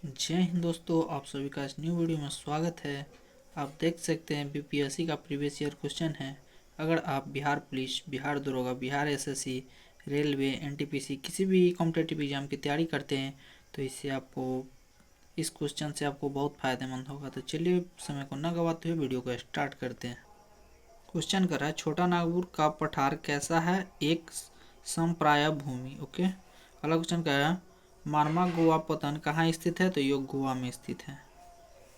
जय हिंद दोस्तों, आप सभी का इस न्यू वीडियो में स्वागत है। आप देख सकते हैं बीपीएससी का प्रीवियस ईयर क्वेश्चन है। अगर आप बिहार पुलिस, बिहार दरोगा, बिहार एसएससी, रेलवे, एनटीपीसी किसी भी कॉम्पिटेटिव एग्जाम की तैयारी करते हैं तो इससे आपको इस क्वेश्चन से आपको बहुत फ़ायदेमंद होगा। तो चलिए समय को न गवाते हुए वीडियो को स्टार्ट करते हैं। क्वेश्चन कर रहा है, छोटा नागपुर का पठार कैसा है? एक समप्राय भूमि। ओके। अगला क्वेश्चन क्या है, मार्मा गोवा पतन कहाँ स्थित है? तो ये गोवा में स्थित है।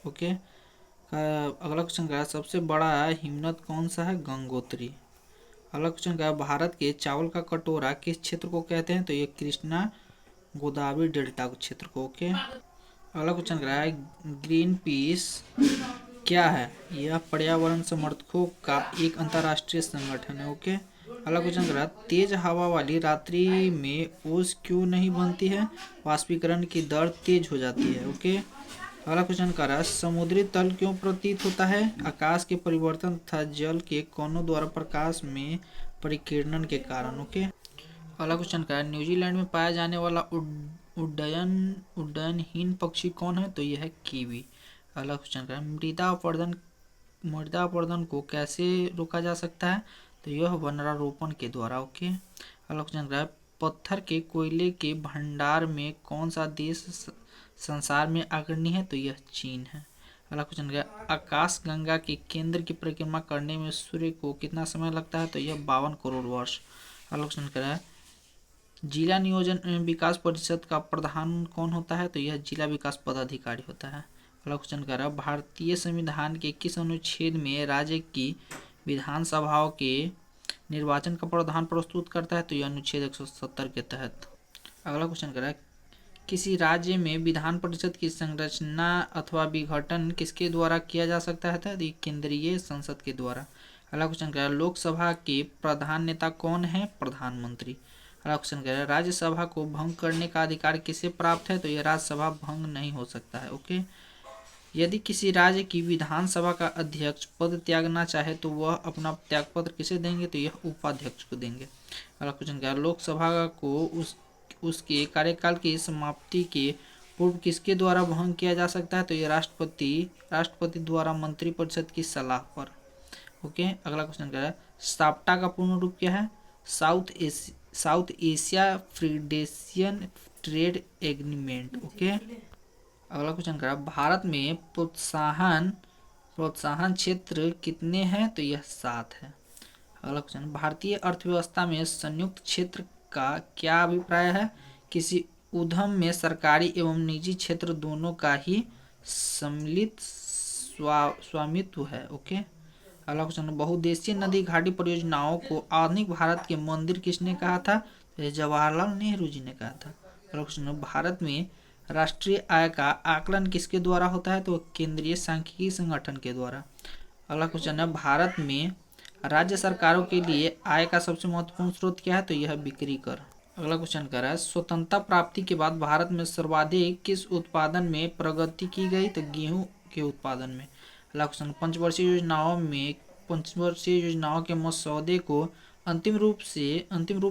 ओके। अगला क्वेश्चन क्या है, सबसे बड़ा हिमनद कौन सा है? गंगोत्री। अगला क्वेश्चन क्या है, भारत के चावल का कटोरा किस क्षेत्र को कहते हैं? तो ये कृष्णा गोदावरी डेल्टा क्षेत्र को। ओके। अगला क्वेश्चन क्या है, ग्रीन पीस क्या है? यह पर्यावरण समर्थकों का एक अंतर्राष्ट्रीय संगठन है। ओके। अगला क्वेश्चन कर रहा है, तेज हवा वाली रात्रि में ओस क्यों नहीं बनती है? वाष्पीकरण की दर तेज हो जाती है। ओके। अगला क्वेश्चन कर रहा है, समुद्री तल क्यों प्रतीत होता है? आकाश के परिवर्तन तथा जल के कणों द्वारा प्रकाश में परिकिरण के कारण। ओके। अगला क्वेश्चन क्या है, न्यूजीलैंड में पाया जाने वाला उड्डयनहीन पक्षी कौन है? तो यह है कीवी। अगला क्वेश्चन क्या है, मृदा अपरदन को कैसे रोका जा सकता है? तो यह वनरारोपण के द्वारा। ओके। अगला क्वेश्चन क्या है, पत्थर के कोयले के भंडार में कौन सा देश संसार में अग्रणी है? तो यह चीन है। अगला क्वेश्चन क्या है, आकाश गंगा के केंद्र की परिक्रमा करने में सूर्य को कितना समय लगता है? तो यह 52 करोड़ वर्ष। अगला क्वेश्चन क्या है, जिला नियोजन एवं विकास परिषद का प्रधान कौन होता है? तो यह जिला विकास पदाधिकारी होता है। अगला क्वेश्चन कह रहा है, भारतीय संविधान के किस अनुच्छेद में राज्य की विधानसभाओं के निर्वाचन का प्रावधान प्रस्तुत करता है? तो यह अनुच्छेद 170 के तहत। अगला क्वेश्चन कह रहा है, किसी राज्य में विधान परिषद की संरचना अथवा विघटन किसके द्वारा किया जा सकता है? तो केंद्रीय संसद के द्वारा। अगला क्वेश्चन कह रहा है, लोकसभा के प्रधान नेता कौन है? प्रधानमंत्री। अगला क्वेश्चन कह रहा है, राज्यसभा को भंग करने का अधिकार किसे प्राप्त है? तो यह राज्यसभा भंग नहीं हो सकता है। ओके। यदि किसी राज्य की विधानसभा का अध्यक्ष पद त्यागना चाहे तो वह अपना त्यागपत्र किसे देंगे? तो यह उपाध्यक्ष को देंगे। अगला क्वेश्चन क्या है, लोकसभा को उसके कार्यकाल की समाप्ति के पूर्व किसके द्वारा भंग किया जा सकता है? तो यह राष्ट्रपति द्वारा मंत्रिपरिषद की सलाह पर। ओके। अगला क्वेश्चन क्या है, साप्टा का पूर्ण रूप क्या है? साउथ एशिया फ्रीडेशियन ट्रेड एग्रीमेंट। ओके। अगला क्वेश्चन क्या है, भारत में प्रोत्साहन क्षेत्र कितने हैं? तो यह 7 है। अगला क्वेश्चन, भारतीय अर्थव्यवस्था में संयुक्त क्षेत्र का क्या अभिप्राय है? किसी उद्यम में सरकारी एवं निजी क्षेत्र दोनों का ही सम्मिलित स्वामित्व है। ओके। अगला क्वेश्चन, बहुउद्देशीय नदी घाटी परियोजनाओं को आधुनिक भारत के मंदिर किसने कहा था? तो जवाहरलाल नेहरू जी ने कहा था। अगला क्वेश्चन, भारत में राष्ट्रीय आय का आकलन किसके द्वारा होता है? तो केंद्रीय सांख्यिकी संगठन के द्वारा। अगला क्वेश्चन है, भारत में राज्य सरकारों के लिए आय का सबसे महत्वपूर्ण स्रोत क्या है? तो यह बिक्री कर। अगला क्वेश्चन कर रहा है, स्वतंत्रता प्राप्ति के बाद भारत में सर्वाधिक किस उत्पादन में प्रगति की गई? तो गेहूं के उत्पादन में। अगला क्वेश्चन, पंचवर्षीय योजनाओं के मसौदे को अंतिम रूप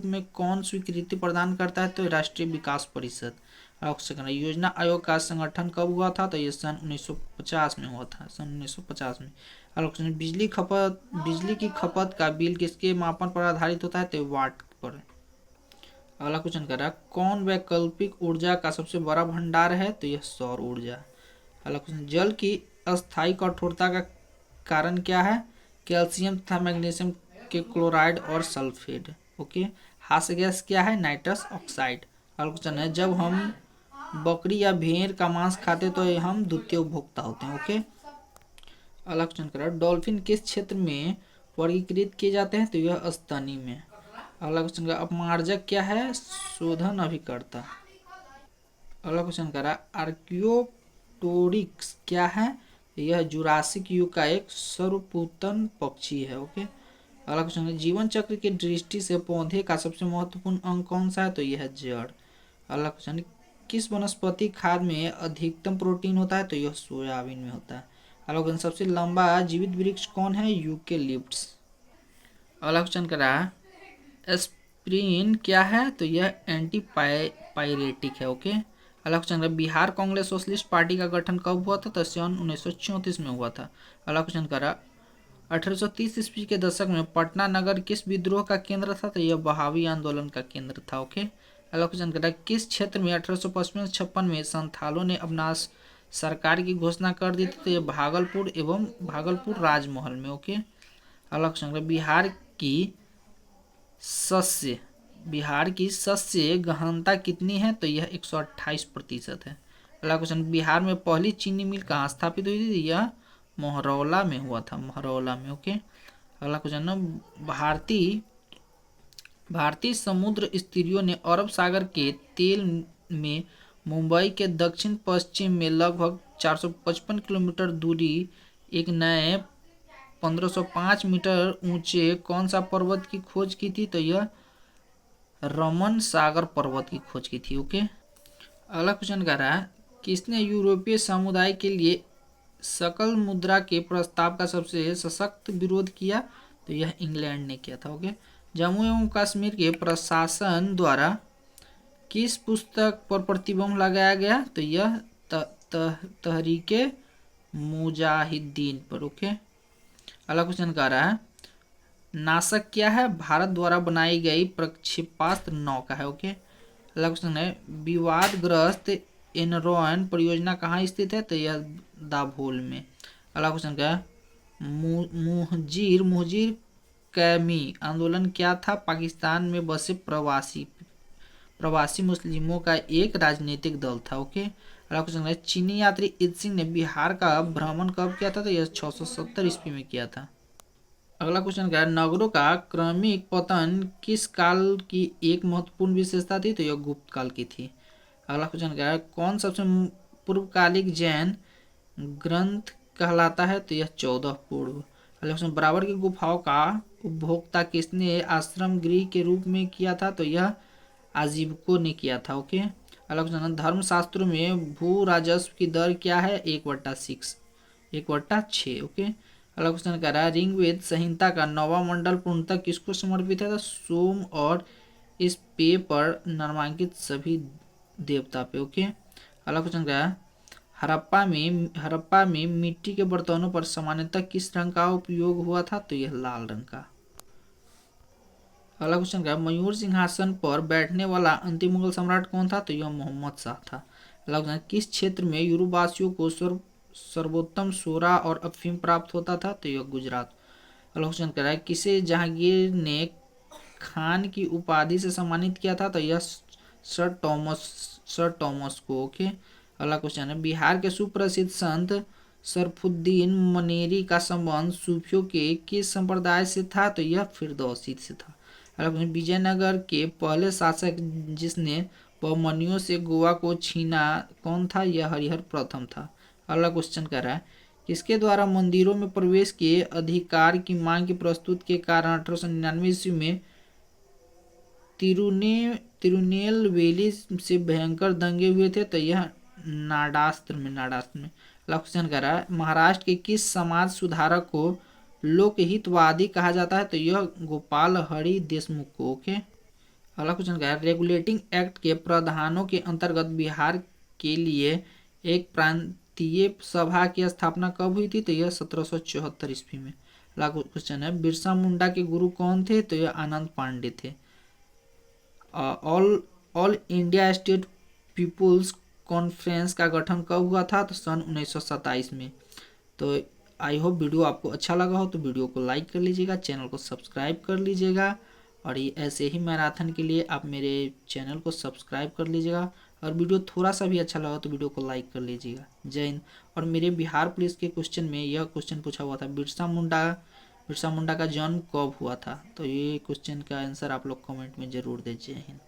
में कौन स्वीकृति प्रदान करता है? तो राष्ट्रीय विकास परिषद। क्वेश्चन, योजना आयोग का संगठन कब हुआ था? तो ये सन 1950 में हुआ था, सन 1950 में। अगला क्वेश्चन, बिजली की खपत का बिल किसके मापन पर आधारित होता है? तो वाट पर। अगला क्वेश्चन कर रहा है, कौन वैकल्पिक ऊर्जा का सबसे बड़ा भंडार है? तो यह सौर ऊर्जा। अगला क्वेश्चन, जल की अस्थायी कठोरता का कारण क्या है? कैल्शियम तथा मैग्नीशियम के क्लोराइड और सल्फेट। ओके। हास्य गैस क्या है? Nitrous oxide. अगला क्वेश्चन है, जब हम बकरी या भेड़ का मांस खाते तो हम द्वितीय उपभोक्ता होते हैं। ओके। अगला क्वेश्चन कर रहा है, डॉल्फिन किस क्षेत्र में वर्गीकृत किए जाते हैं? तो यह स्तनी में। अगला क्वेश्चन का, अपमार्जक क्या है? शोधन अभिकर्ता। अगला क्वेश्चन कर रहा है, आर्कियोप्टेरिक्स क्या है? यह जुरासिक युग का एक सर्वपूतन पक्षी है। ओके। अगला क्वेश्चन है, जीवन चक्र की दृष्टि से पौधे का सबसे महत्वपूर्ण अंग कौन सा है? तो यह जड़। अगला क्वेश्चन, किस वनस्पति खाद में अधिकतम प्रोटीन होता है? तो यह सोयाबीन में होता है। अगला क्वेश्चन, सबसे लंबा जीवित वृक्ष कौन है? यूकेलिप्टस। अगला क्वेश्चन कर रहा है, एस्पिरिन क्या है? तो यह एंटी पायरेटिक है। ओके। अगला क्वेश्चन है बिहार कांग्रेस सोशलिस्ट पार्टी का गठन कब हुआ था? तो सन 1934 में हुआ था। अगला क्वेश्चन करा 1830 ईस्वी के दशक में पटना नगर किस विद्रोह का केंद्र था? तो यह बहावी आंदोलन का केंद्र था। ओके। अगला क्वेश्चन करा किस क्षेत्र में 1855-56 में संथालों ने अपना सरकार की घोषणा कर दी थी? तो यह भागलपुर एवं भागलपुर राजमहल में। ओके। अगला क्वेश्चन करा बिहार की शस्य गहनता कितनी है? तो यह 128% है। अगला क्वेश्चन बिहार में पहली चीनी मिल कहाँ स्थापित हुई थी? यह मोहरौला में हुआ था, मोहरौला में। ओके। अगला क्वेश्चन ना भारतीय समुद्र स्त्रियों ने अरब सागर के तेल में मुंबई के दक्षिण पश्चिम में लगभग 455 किलोमीटर दूरी एक नए 1505 मीटर ऊंचे कौन सा पर्वत की खोज की थी? तो यह रमन सागर पर्वत की खोज की थी। ओके। अगला क्वेश्चन कह रहा है किसने यूरोपीय समुदाय के लिए सकल मुद्रा के प्रस्ताव का सबसे सशक्त विरोध किया? तो यह इंग्लैंड ने किया था। ओके। जम्मू एवं कश्मीर के प्रशासन द्वारा किस पुस्तक पर प्रतिबंध लगाया गया? तो यह तहरीके मुजाहिदीन पर। ओके। अगला क्वेश्चन कह रहा है नासक क्या है? भारत द्वारा बनाई गई प्रक्षेपास्त्र नौका है। ओके। अगला क्वेश्चन है विवादग्रस्त एनरॉन परियोजना कहाँ स्थित है? तो यह दाभोल में। अगला क्वेश्चन क्या है मुहजिर कैमी आंदोलन क्या था? पाकिस्तान में बसे प्रवासी मुस्लिमों का एक राजनीतिक दल था। ओके। अगला क्वेश्चन है चीनी यात्री इत सिंह ने बिहार का भ्रमण कब किया था? तो यह 670 ईस्वी में किया था। अगला क्वेश्चन क्या है नगरों का क्रमिक पतन किस काल की एक महत्वपूर्ण विशेषता थी? तो यह गुप्त काल की थी। अगला क्वेश्चन क्या है कौन सबसे पूर्वकालिक जैन ग्रंथ कहलाता है? तो यह 14 पूर्व। अगला क्वेश्चन बराबर की गुफाओं का उपभोक्ता किसने आश्रम गृह के रूप में किया था? तो यह आजीविकों ने किया था। ओके। अगला क्वेश्चन धर्मशास्त्रों में भू राजस्व की दर क्या है? 1/6। ओके। अगला क्वेश्चन कह रहा है ऋग्वेद संहिता का 9वां मंडल पूर्णतः किसको समर्पित है? तो सोम और इस पेय पर नामांकित सभी देवता पे। ओके। अगला क्वेश्चन क्या है हड़प्पा में मिट्टी के बर्तनों पर सामान्यतः किस रंग का उपयोग हुआ था? तो यह लाल रंग का। अगला क्वेश्चन क्या है मयूर सिंहासन पर बैठने वाला अंतिम मुगल सम्राट कौन था? तो यह मोहम्मद शाह था। अगला क्वेश्चन किस क्षेत्र में यूरोपवासियों को सर्वोत्तम सोरा और अफीम प्राप्त होता था? तो यह गुजरात। अगला क्वेश्चन कह रहा है किसे जहांगीर ने खान की उपाधि से सम्मानित किया था? तो यह सर टॉमस को। ओके। अगला क्वेश्चन है बिहार के सुप्रसिद्ध संत सरफुद्दीन मनेरी का संबंध सूफियों के किस संप्रदाय से था? तो यह फिरदौसी से था। अगला क्वेश्चन विजयनगर के पहले शासक जिसने बहमनियों से गोवा को छीना कौन था? यह हरिहर प्रथम था। अगला क्वेश्चन कर रहा है किसके द्वारा मंदिरों में प्रवेश के अधिकार की मांग की प्रस्तुत के कारण 1899 ईस्वी में तिरुनेलवेली से भयंकर दंगे हुए थे? तो यह नाडास्त्र में। अगला क्वेश्चन कर रहा है महाराष्ट्र के किस समाज सुधारक को लोकहितवादी कहा जाता है? तो यह गोपाल हरि देशमुख को। ओके। अगला क्वेश्चन क्या है रेगुलेटिंग एक्ट के प्रावधानों के अंतर्गत बिहार के लिए एक प्रांतीय सभा की स्थापना कब हुई थी? तो यह 1774 ईस्वी में। अगला क्वेश्चन है बिरसा मुंडा के गुरु कौन थे? तो यह आनंद पांडे थे। All India state people's conference का गठन कब हुआ था? तो सन 1927 में। तो आई होप वीडियो आपको अच्छा लगा हो तो वीडियो को लाइक कर लीजिएगा, चैनल को सब्सक्राइब कर लीजिएगा और ये ऐसे ही मैराथन के लिए आप मेरे चैनल को सब्सक्राइब कर लीजिएगा और वीडियो थोड़ा सा भी अच्छा लगा तो वीडियो को लाइक कर लीजिएगा। जय हिंद। और मेरे बिहार पुलिस के क्वेश्चन में यह क्वेश्चन पूछा हुआ था बिरसा मुंडा का जन्म कब हुआ था? तो ये क्वेश्चन का आंसर आप लोग कमेंट में जरूर दीजिए। जय हिंद।